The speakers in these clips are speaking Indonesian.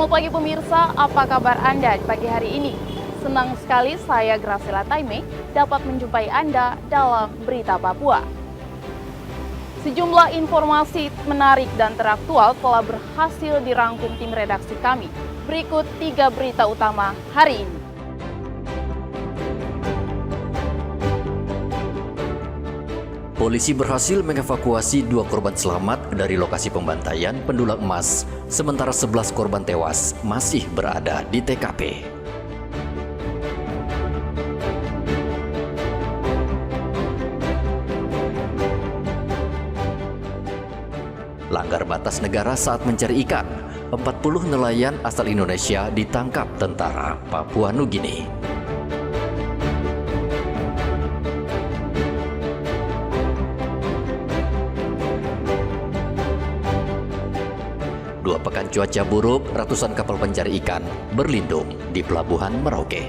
Selamat pagi pemirsa, apa kabar Anda di pagi hari ini? Senang sekali saya Graciela Taime dapat menjumpai Anda dalam Berita Papua. Sejumlah informasi menarik dan teraktual telah berhasil dirangkum tim redaksi kami. Berikut 3 berita utama hari ini. Polisi berhasil mengevakuasi 2 korban selamat dari lokasi pembantaian pendulang emas, sementara 11 korban tewas masih berada di TKP. Langgar batas negara saat mencari ikan, 40 nelayan asal Indonesia ditangkap tentara Papua Nugini. Dua pekan cuaca buruk, ratusan kapal pencari ikan berlindung di Pelabuhan Merauke.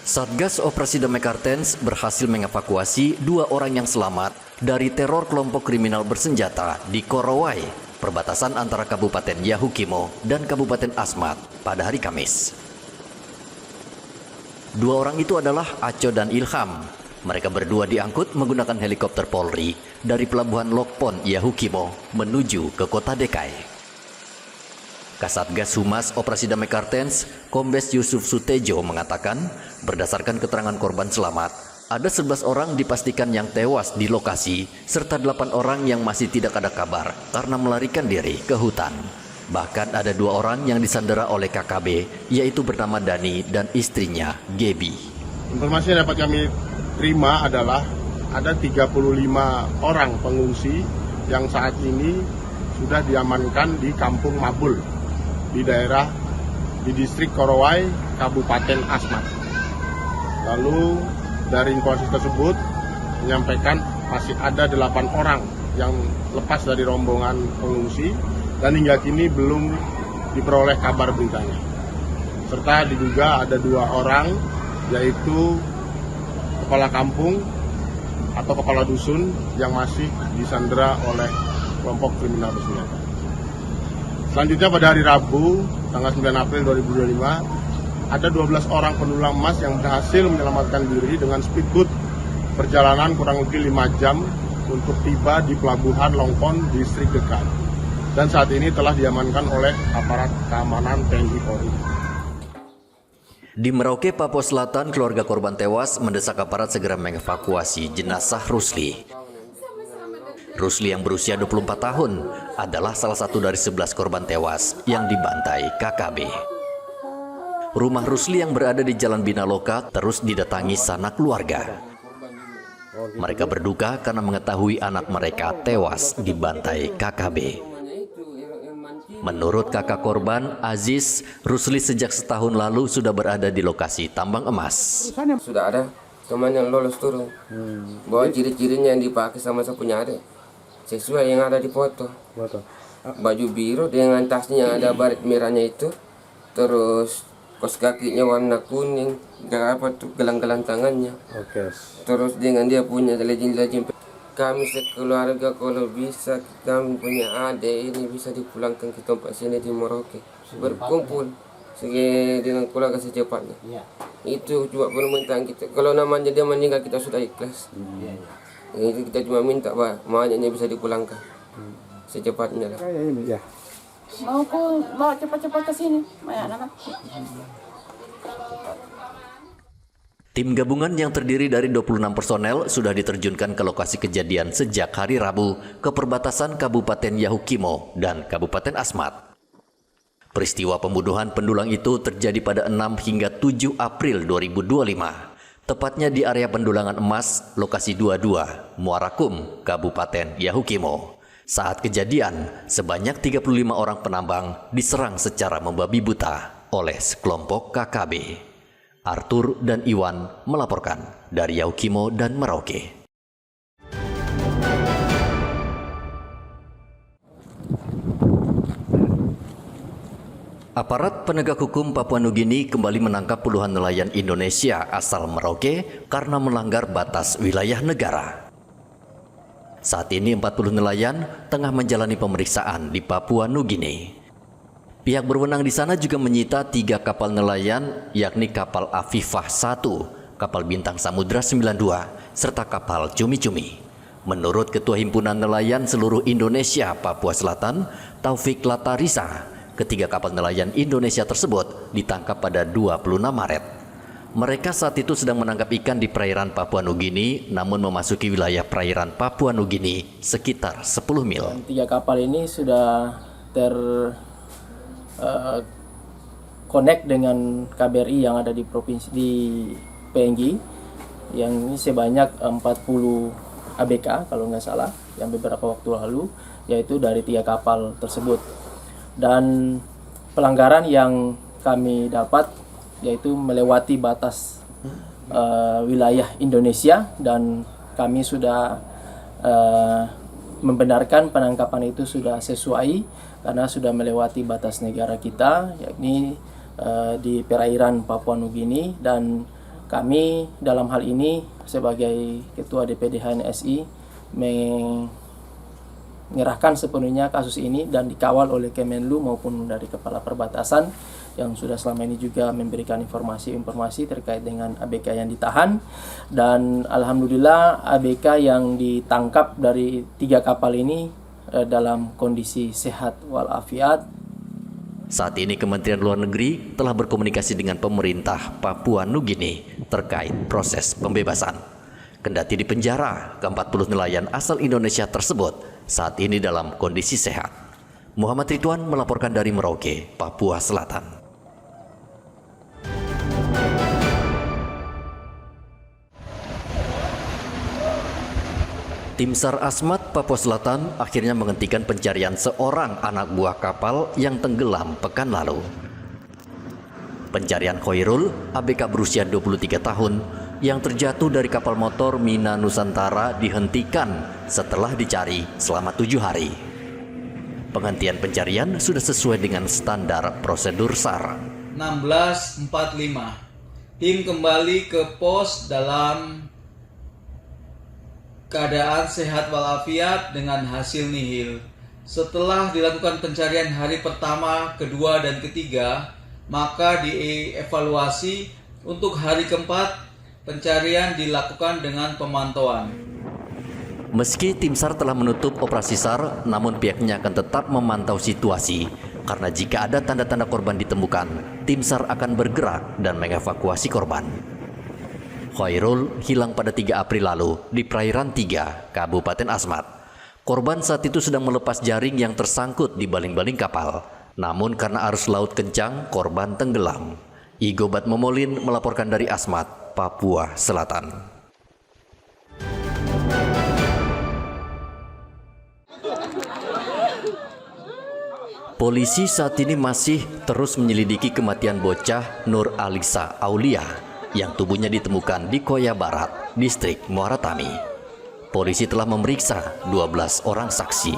Satgas Operasi Damai Kartens berhasil mengevakuasi 2 orang yang selamat dari teror kelompok kriminal bersenjata di Korowai, perbatasan antara Kabupaten Yahukimo dan Kabupaten Asmat pada hari Kamis. 2 orang itu adalah Aco dan Ilham. Mereka berdua diangkut menggunakan helikopter Polri dari Pelabuhan Lokpon Yahukimo menuju ke Kota Dekai. Kasatgas Humas Operasi Damai Kartens, Kombes Yusuf Sutejo mengatakan, berdasarkan keterangan korban selamat, ada 11 orang dipastikan yang tewas di lokasi, serta 8 orang yang masih tidak ada kabar karena melarikan diri ke hutan. Bahkan ada 2 orang yang disandera oleh KKB, yaitu bernama Dani dan istrinya, Gebi. Informasi yang dapat kami terima adalah ada 35 orang pengungsi yang saat ini sudah diamankan di Kampung Mabul, di distrik Korowai, Kabupaten Asmat. Lalu dari informasi tersebut menyampaikan masih ada 8 orang yang lepas dari rombongan pengungsi dan hingga kini belum diperoleh kabar beritanya. Serta diduga ada 2 orang, yaitu kepala kampung atau kepala dusun yang masih disandera oleh kelompok kriminal bersenjata. Selanjutnya pada hari Rabu, tanggal 9 April 2025, ada 12 orang pendulang emas yang berhasil menyelamatkan diri dengan speedboat perjalanan kurang lebih 5 jam untuk tiba di Pelabuhan Longpon, distrik Dekai. Dan saat ini telah diamankan oleh aparat keamanan TNI Polri. Di Merauke, Papua Selatan, keluarga korban tewas mendesak aparat segera mengevakuasi jenazah Rusli. Rusli yang berusia 24 tahun adalah salah satu dari 11 korban tewas yang dibantai KKB. Rumah Rusli yang berada di Jalan Binaloka terus didatangi sanak keluarga. Mereka berduka karena mengetahui anak mereka tewas dibantai KKB. Menurut kakak korban, Aziz, Rusli sejak setahun lalu sudah berada di lokasi tambang emas. Sudah ada teman yang lolos turun, bahwa ciri-cirinya yang dipakai sama saya punya adik sesuai yang ada di foto. Baju biru dengan tasnya ada baret merahnya itu, terus kos kakinya warna kuning, gelang-gelang tangannya. Terus dengan dia punya lejing-lejing. Kami sekeluarga kalau bisa, kami punya adik ini bisa dipulangkan ke tempat sini di Merauke, berkumpul dengan keluarga secepatnya. Itu cuma permintaan kita. Kalau namanya dia meninggal, kita sudah ikhlas. Itu kita cuma minta mayatnya bisa dipulangkan secepatnya lah. Mau bawa cepat-cepat ke sini, anak. Tim gabungan yang terdiri dari 26 personel sudah diterjunkan ke lokasi kejadian sejak hari Rabu ke perbatasan Kabupaten Yahukimo dan Kabupaten Asmat. Peristiwa pembunuhan pendulang itu terjadi pada 6 hingga 7 April 2025. Tepatnya di area pendulangan emas lokasi 22, Muarakum, Kabupaten Yahukimo. Saat kejadian, sebanyak 35 orang penambang diserang secara membabi buta oleh sekelompok KKB. Arthur dan Iwan melaporkan dari Yahukimo dan Merauke. Aparat penegak hukum Papua Nugini kembali menangkap puluhan nelayan Indonesia asal Merauke karena melanggar batas wilayah negara. Saat ini 40 nelayan tengah menjalani pemeriksaan di Papua Nugini. Pihak berwenang di sana juga menyita 3 kapal nelayan, yakni kapal Afifah 1, kapal Bintang Samudra 92, serta kapal Cumi-Cumi. Menurut Ketua Himpunan Nelayan Seluruh Indonesia Papua Selatan, Taufik Latarisa, ketiga kapal nelayan Indonesia tersebut ditangkap pada 26 Maret. Mereka saat itu sedang menangkap ikan di perairan Papua Nugini, namun memasuki wilayah perairan Papua Nugini sekitar 10 mil. 3 kapal ini sudah connect dengan KBRI yang ada di provinsi di PNG, yang ini sebanyak 40 ABK kalau nggak salah, yang beberapa waktu lalu, yaitu dari 3 kapal tersebut. Dan pelanggaran yang kami dapat yaitu melewati batas wilayah Indonesia, dan kami sudah membenarkan penangkapan itu sudah sesuai karena sudah melewati batas negara kita, yakni di perairan Papua Nugini. Dan kami dalam hal ini sebagai Ketua DPD HNSI menyerahkan sepenuhnya kasus ini dan dikawal oleh Kemenlu maupun dari Kepala Perbatasan yang sudah selama ini juga memberikan informasi terkait dengan ABK yang ditahan. Dan alhamdulillah ABK yang ditangkap dari 3 kapal ini dalam kondisi sehat walafiat. Saat ini Kementerian Luar Negeri telah berkomunikasi dengan pemerintah Papua Nugini terkait proses pembebasan. Kendati di penjara, ke-40 nelayan asal Indonesia tersebut saat ini dalam kondisi sehat. Muhammad Ridwan melaporkan dari Merauke, Papua Selatan. Tim SAR Asmat Papua Selatan akhirnya menghentikan pencarian seorang anak buah kapal yang tenggelam pekan lalu. Pencarian Khairul, ABK berusia 23 tahun, yang terjatuh dari kapal motor Mina Nusantara dihentikan setelah dicari selama 7 hari. Penghentian pencarian sudah sesuai dengan standar prosedur SAR. 16.45, tim kembali ke pos dalam keadaan sehat walafiat dengan hasil nihil. Setelah dilakukan pencarian hari pertama, kedua, dan ketiga, maka dievaluasi untuk hari keempat pencarian dilakukan dengan pemantauan. Meski tim SAR telah menutup operasi SAR, namun pihaknya akan tetap memantau situasi. Karena jika ada tanda-tanda korban ditemukan, tim SAR akan bergerak dan mengevakuasi korban. Khairul hilang pada 3 April lalu di perairan 3, Kabupaten Asmat. Korban saat itu sedang melepas jaring yang tersangkut di baling-baling kapal. Namun karena arus laut kencang, korban tenggelam. Igobat Momolin melaporkan dari Asmat, Papua Selatan. Polisi saat ini masih terus menyelidiki kematian bocah Nur Alisa Aulia yang tubuhnya ditemukan di Koya Barat, distrik Muara Tami. Polisi telah memeriksa 12 orang saksi.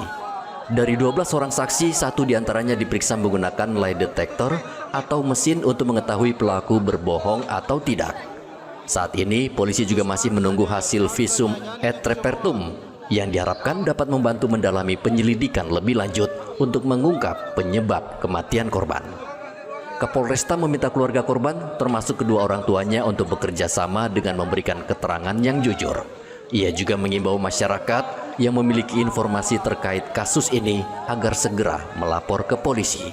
Dari 12 orang saksi, 1 diantaranya diperiksa menggunakan lie detector atau mesin untuk mengetahui pelaku berbohong atau tidak. Saat ini, polisi juga masih menunggu hasil visum et repertum yang diharapkan dapat membantu mendalami penyelidikan lebih lanjut untuk mengungkap penyebab kematian korban. Kapolresta meminta keluarga korban, termasuk kedua orang tuanya, untuk bekerja sama dengan memberikan keterangan yang jujur. Ia juga mengimbau masyarakat yang memiliki informasi terkait kasus ini agar segera melapor ke polisi.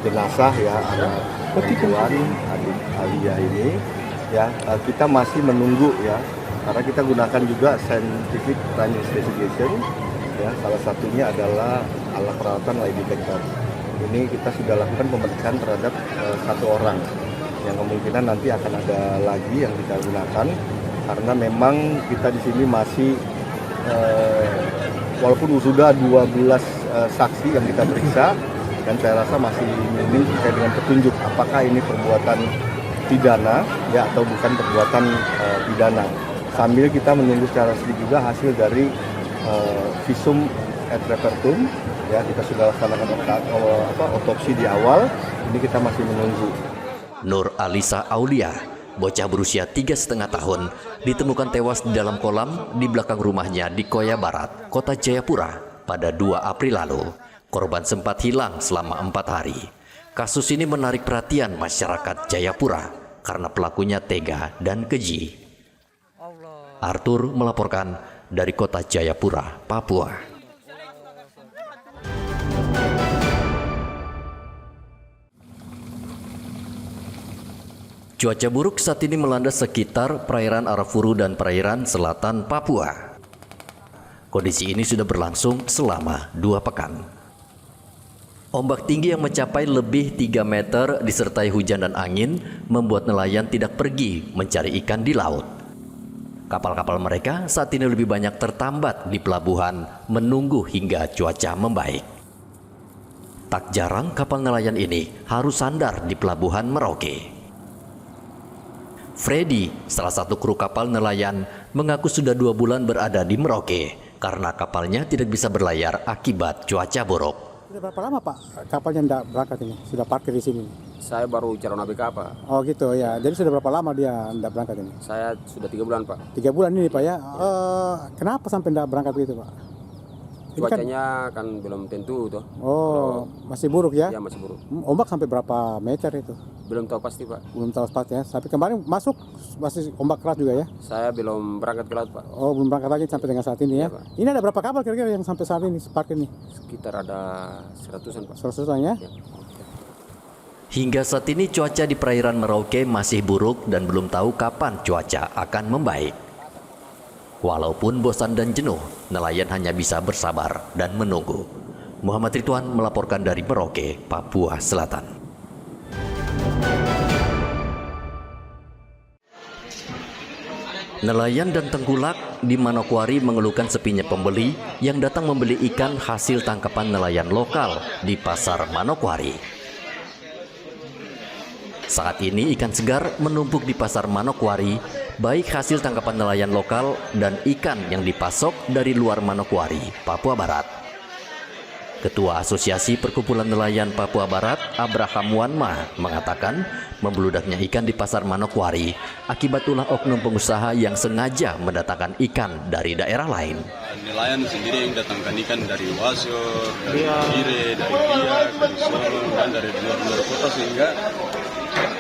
Jenazah ya anak perempuan adik Alia ini ya, kita masih menunggu ya, karena kita gunakan juga scientific crime investigation ya, salah satunya adalah alat peralatan lie detector. Ini kita sudah lakukan pemeriksaan terhadap 1 orang yang kemungkinan nanti akan ada lagi yang kita gunakan, karena memang kita di sini masih walaupun sudah 12 saksi yang kita periksa, dan saya rasa masih minim terkait dengan petunjuk apakah ini perbuatan pidana ya atau bukan perbuatan pidana. Sambil kita menunggu secara resmi juga hasil dari visum et repertum, ya kita sudah laksanakan otopsi di awal, ini kita masih menunggu. Nur Alisa Aulia, bocah berusia 3,5 tahun, ditemukan tewas di dalam kolam di belakang rumahnya di Koya Barat, Kota Jayapura pada 2 April lalu. Korban sempat hilang selama 4 hari. Kasus ini menarik perhatian masyarakat Jayapura karena pelakunya tega dan keji. Arthur melaporkan dari Kota Jayapura, Papua. Cuaca buruk saat ini melanda sekitar perairan Arafuru dan perairan selatan Papua. Kondisi ini sudah berlangsung selama 2 pekan. Ombak tinggi yang mencapai lebih 3 meter disertai hujan dan angin membuat nelayan tidak pergi mencari ikan di laut. Kapal-kapal mereka saat ini lebih banyak tertambat di pelabuhan menunggu hingga cuaca membaik. Tak jarang kapal nelayan ini harus sandar di pelabuhan Merauke. Freddy, salah satu kru kapal nelayan, mengaku sudah 2 bulan berada di Merauke karena kapalnya tidak bisa berlayar akibat cuaca buruk. Sudah berapa lama Pak kapalnya tidak berangkat ini? Sudah parkir di sini? Saya baru calon ABK Pak. Oh gitu ya, jadi sudah berapa lama dia tidak berangkat ini? Saya sudah 3 bulan Pak. 3 bulan ini Pak ya, kenapa sampai tidak berangkat begitu Pak? Ini Cuacanya kan belum tentu tuh. Oh, masih buruk ya? Ya masih buruk. Ombak sampai berapa meter itu? Belum tahu pasti Pak. Belum tahu pasti ya, tapi kemarin masuk masih ombak keras juga ya? Saya belum berangkat ke laut Pak. Oh, belum berangkat lagi sampai dengan saat ini ya? Ya, Pak. Ini ada berapa kapal kira-kira yang sampai saat ini parkir ini? Sekitar ada 100-an Pak. 100-an ya? Ya. Hingga saat ini cuaca di perairan Merauke masih buruk dan belum tahu kapan cuaca akan membaik. Walaupun bosan dan jenuh, nelayan hanya bisa bersabar dan menunggu. Muhammad Ridwan melaporkan dari Merauke, Papua Selatan. Nelayan dan tengkulak di Manokwari mengeluhkan sepinya pembeli yang datang membeli ikan hasil tangkapan nelayan lokal di pasar Manokwari. Saat ini ikan segar menumpuk di pasar Manokwari, baik hasil tangkapan nelayan lokal dan ikan yang dipasok dari luar Manokwari, Papua Barat. Ketua Asosiasi Perkumpulan Nelayan Papua Barat, Abraham Wanma, mengatakan membeludaknya ikan di pasar Manokwari akibat ulah oknum pengusaha yang sengaja mendatangkan ikan dari daerah lain. Nelayan sendiri yang datangkan ikan dari Wasio, dari Gire, dari Biak, dari Solo, dan dari luar kota, sehingga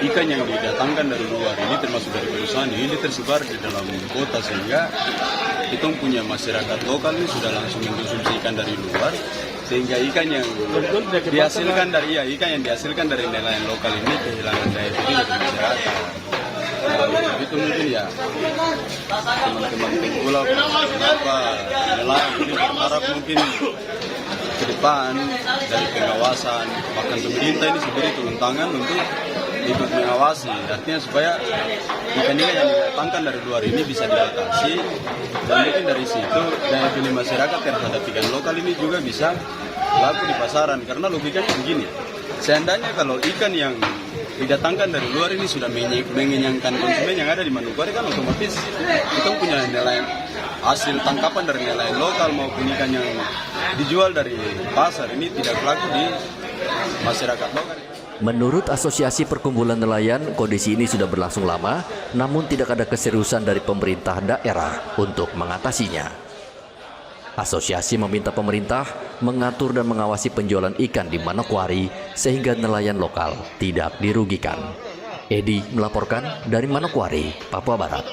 ikan yang didatangkan dari luar ini termasuk dari perusahaan ini tersebar di dalam kota, sehingga kita punya masyarakat lokal ini sudah langsung mengkonsumsi ikan dari luar, sehingga ikan yang dihasilkan dari nelayan lokal ini kehilangan daya beli dari masyarakat. Nah, itu mungkin ya teman-teman tengkulak kenapa nelayan ini berharap mungkin ke depan dari pengawasan, bahkan pemerintah ini diberi turun tangan untuk ikut mengawasi, artinya supaya ikan-ikan yang didatangkan dari luar ini bisa dibatasi, dan mungkin dari situ daya beli masyarakat terhadap ikan lokal ini juga bisa laku di pasaran. Karena logikanya begini, seandainya kalau ikan yang didatangkan dari luar ini sudah mengenyangkan konsumen yang ada di Manokwari, kan otomatis kita punya nelayan hasil tangkapan dari nelayan lokal maupun ikan yang dijual dari pasar ini tidak laku di masyarakat lokal. Menurut Asosiasi Perkumpulan Nelayan, kondisi ini sudah berlangsung lama, namun tidak ada keseriusan dari pemerintah daerah untuk mengatasinya. Asosiasi meminta pemerintah mengatur dan mengawasi penjualan ikan di Manokwari sehingga nelayan lokal tidak dirugikan. Edi melaporkan dari Manokwari, Papua Barat.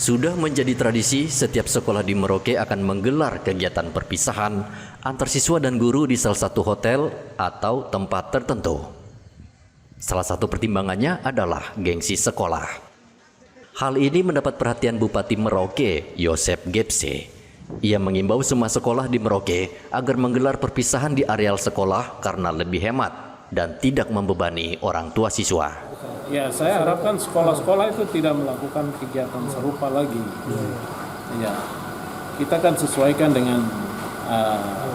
Sudah menjadi tradisi, setiap sekolah di Merauke akan menggelar kegiatan perpisahan antar siswa dan guru di salah satu hotel atau tempat tertentu. Salah satu pertimbangannya adalah gengsi sekolah. Hal ini mendapat perhatian Bupati Merauke, Yosep Gepse. Ia mengimbau semua sekolah di Merauke agar menggelar perpisahan di areal sekolah karena lebih hemat dan tidak membebani orang tua siswa. Ya, saya harapkan sekolah-sekolah itu tidak melakukan kegiatan serupa lagi. Ya, kita kan sesuaikan dengan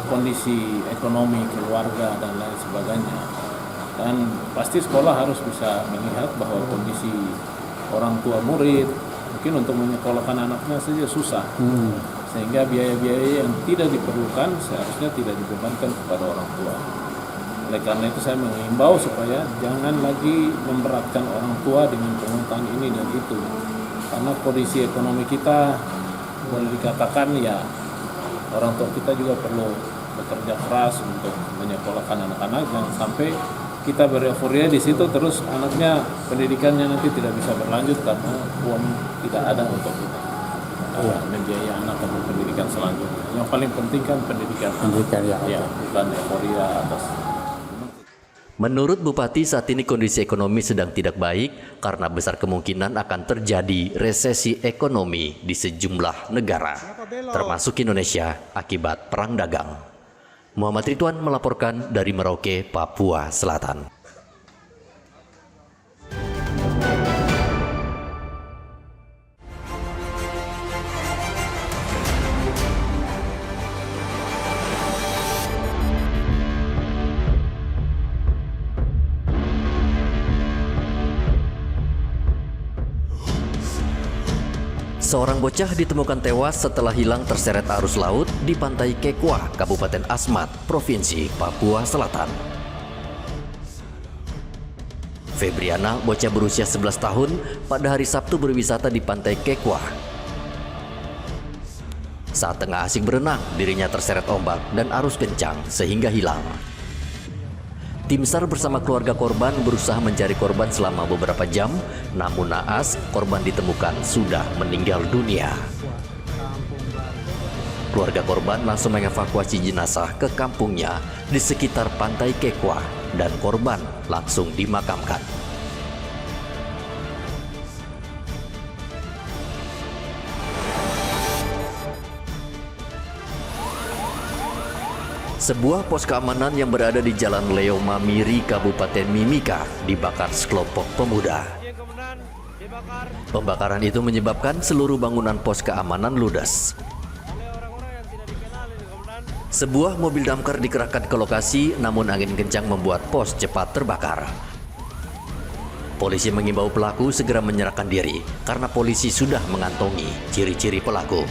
kondisi ekonomi keluarga dan lain sebagainya. Dan pasti sekolah harus bisa melihat bahwa kondisi orang tua murid, mungkin untuk menyekolahkan anaknya saja susah. Sehingga biaya-biaya yang tidak diperlukan seharusnya tidak dibebankan kepada orang tua. Oleh karena itu saya mengimbau supaya jangan lagi memberatkan orang tua dengan pungutan ini dan itu. Karena kondisi ekonomi kita boleh dikatakan ya orang tua kita juga perlu bekerja keras untuk menyekolahkan anak-anak, jangan sampai kita bereforia di situ terus anaknya pendidikannya nanti tidak bisa berlanjut karena uang tidak ada untuk kita membiayai anak untuk pendidikan selanjutnya. Yang paling penting kan pendidikan ya, bukan euforia atas. Menurut Bupati, saat ini kondisi ekonomi sedang tidak baik karena besar kemungkinan akan terjadi resesi ekonomi di sejumlah negara, termasuk Indonesia akibat perang dagang. Muhammad Ridwan melaporkan dari Merauke, Papua Selatan. Seorang bocah ditemukan tewas setelah hilang terseret arus laut di Pantai Kekwa, Kabupaten Asmat, Provinsi Papua Selatan. Febriana, bocah berusia 11 tahun, pada hari Sabtu berwisata di Pantai Kekwa. Saat tengah asik berenang, dirinya terseret ombak dan arus kencang sehingga hilang. Tim SAR bersama keluarga korban berusaha mencari korban selama beberapa jam, namun naas korban ditemukan sudah meninggal dunia. Keluarga korban langsung mengevakuasi jenazah ke kampungnya di sekitar Pantai Kekwa dan korban langsung dimakamkan. Sebuah pos keamanan yang berada di Jalan Leo Mamiri, Kabupaten Mimika, dibakar sekelompok pemuda. Pembakaran itu menyebabkan seluruh bangunan pos keamanan ludes. Sebuah mobil damkar dikerahkan ke lokasi, namun angin kencang membuat pos cepat terbakar. Polisi mengimbau pelaku segera menyerahkan diri, karena polisi sudah mengantongi ciri-ciri pelaku.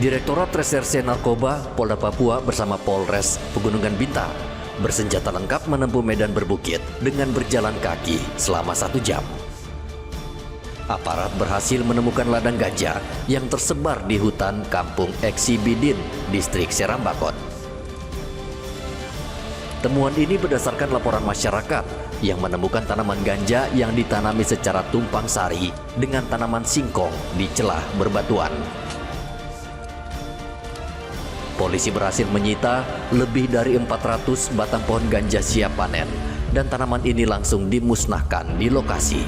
Direktorat Reserse Narkoba Polda Papua bersama Polres Pegunungan Bintang bersenjata lengkap menempuh medan berbukit dengan berjalan kaki selama 1 jam. Aparat berhasil menemukan ladang ganja yang tersebar di hutan Kampung Eksibidin, Distrik Serambakot. Temuan ini berdasarkan laporan masyarakat yang menemukan tanaman ganja yang ditanami secara tumpang sari dengan tanaman singkong di celah berbatuan. Polisi berhasil menyita lebih dari 400 batang pohon ganja siap panen dan tanaman ini langsung dimusnahkan di lokasi.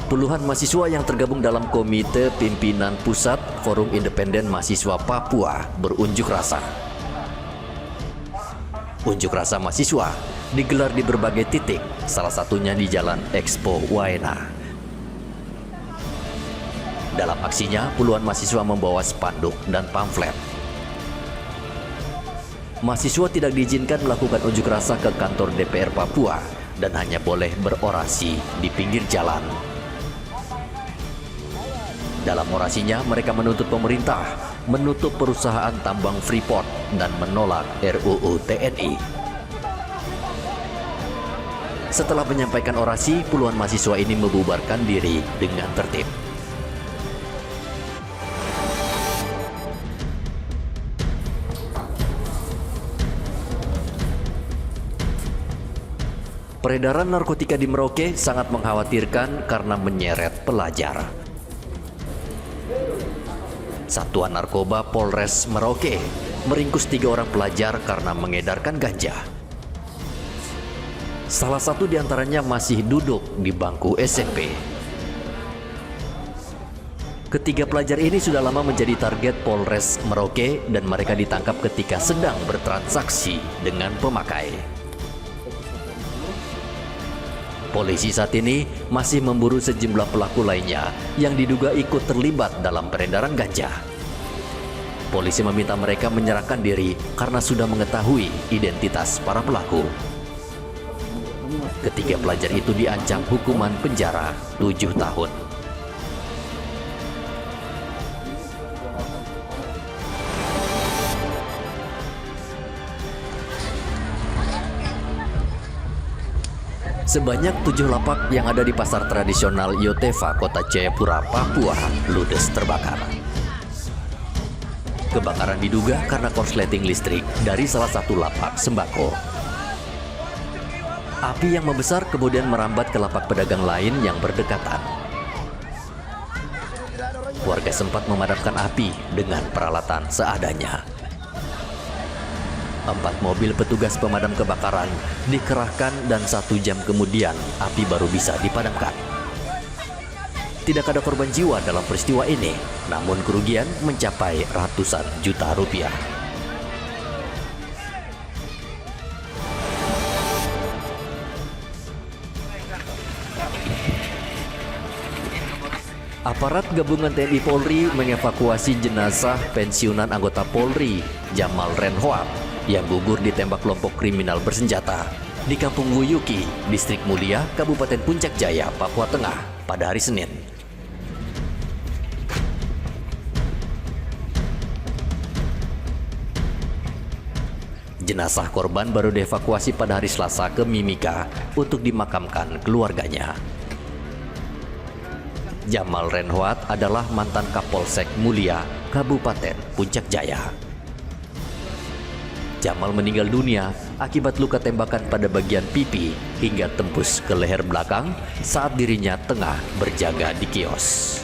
Puluhan mahasiswa yang tergabung dalam Komite Pimpinan Pusat Forum Independen Mahasiswa Papua berunjuk rasa. Unjuk rasa mahasiswa digelar di berbagai titik, salah satunya di Jalan Expo Waena. Dalam aksinya, puluhan mahasiswa membawa spanduk dan pamflet. Mahasiswa tidak diizinkan melakukan unjuk rasa ke kantor DPR Papua dan hanya boleh berorasi di pinggir jalan. Dalam orasinya, mereka menuntut pemerintah menutup perusahaan tambang Freeport dan menolak RUU TNI. Setelah menyampaikan orasi, puluhan mahasiswa ini membubarkan diri dengan tertib. Peredaran narkotika di Merauke sangat mengkhawatirkan karena menyeret pelajar. Satuan Narkoba Polres Merauke meringkus 3 orang pelajar karena mengedarkan ganja. Salah satu di antaranya masih duduk di bangku SMP. Ketiga pelajar ini sudah lama menjadi target Polres Merauke dan mereka ditangkap ketika sedang bertransaksi dengan pemakai. Polisi saat ini masih memburu sejumlah pelaku lainnya yang diduga ikut terlibat dalam peredaran ganja. Polisi meminta mereka menyerahkan diri karena sudah mengetahui identitas para pelaku. Ketiga pelajar itu diancam hukuman penjara 7 tahun. Sebanyak 7 lapak yang ada di pasar tradisional Yotefa, Kota Jayapura, Papua, ludes terbakar. Kebakaran diduga karena korsleting listrik dari salah satu lapak sembako. Api yang membesar kemudian merambat ke lapak pedagang lain yang berdekatan. Warga sempat memadamkan api dengan peralatan seadanya. 4 mobil petugas pemadam kebakaran dikerahkan dan 1 jam kemudian api baru bisa dipadamkan. Tidak ada korban jiwa dalam peristiwa ini, namun kerugian mencapai ratusan juta rupiah. Aparat gabungan TNI Polri mengevakuasi jenazah pensiunan anggota Polri Jamal Renhoat yang gugur ditembak kelompok kriminal bersenjata di Kampung Wuyuki, Distrik Mulia, Kabupaten Puncak Jaya, Papua Tengah pada hari Senin. Jenazah korban baru dievakuasi pada hari Selasa ke Mimika untuk dimakamkan keluarganya. Jamal Renhoat adalah mantan Kapolsek Mulia, Kabupaten Puncak Jaya. Jamal meninggal dunia akibat luka tembakan pada bagian pipi hingga tembus ke leher belakang saat dirinya tengah berjaga di kios.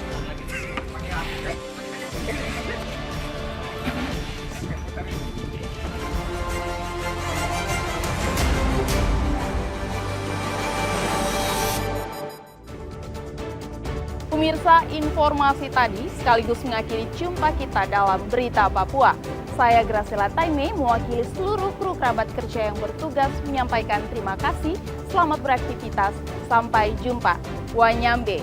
Pemirsa, informasi tadi sekaligus mengakhiri jumpa kita dalam Berita Papua. Saya Graciela Taime mewakili seluruh kru kerabat kerja yang bertugas menyampaikan terima kasih. Selamat beraktivitas. Sampai jumpa. Wanyambe.